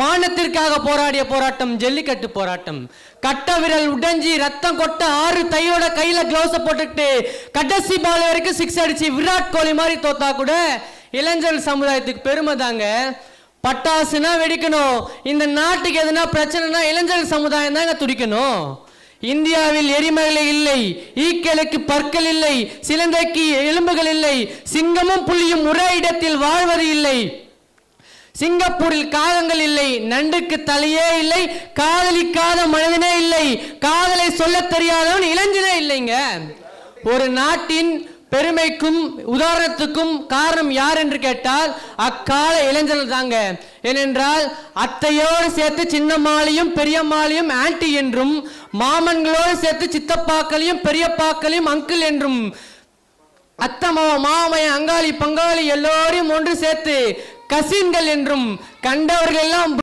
மானத்திற்காக போராடிய போராட்டம் ஜல்லிக்கட்டு போராட்டம். கட்ட விரல் உடைஞ்சி ரத்தம் கொட்ட 6 தையோட கையில கிளவுஸ் போட்டுக்கிட்டு கடைசி பால் வரைக்கும் 6 அடிச்சு விராட் கோலி மாதிரி தோத்தா கூட இளைஞர் சமுதாயத்துக்கு பெருமை தாங்க. பட்டாசுனா வெடிக்கணும், இந்த நாட்டுக்கு எதுனா பிரச்சனைனா இளைஞர் சமுதாயம் தாங்க துடிக்கணும். இந்தியாவில் எரிமலை இல்லை, ஈக்களுக்கு பற்கள் இல்லை, சிலந்தைக்கு எலும்புகள் இல்லை, சிங்கமும் புலியும் ஒரே இடத்தில் வாழ்வது இல்லை. சிங்கப்பூரில் காகங்கள் இல்லை, நண்டுக்கு தலையே இல்லை, காதலிக்காத மனிதனே இல்லை, காதலை சொல்ல தெரியாதவன் இளைஞனே இல்லைங்க. ஒரு நாட்டின் பெருமைக்கும் உதாரணத்துக்கும் காரணம் யார் என்று கேட்டால் அக்கால இளைஞர்கள் தாங்க. ஏனென்றால் அத்தையோடு சேர்த்து சின்னம்மாளையும் பெரியம்மாளையும் ஆன்டி என்றும், மாமன்களோடு சேர்த்து சித்தப்பாக்களையும் பெரியப்பாக்களையும் அங்கிள் என்றும், அத்தம்மா மாமைய அங்காளி பங்காளி எல்லோரையும் ஒன்று சேர்த்து கசின்கள் என்றும் கண்டவர்கள் எல்லாம்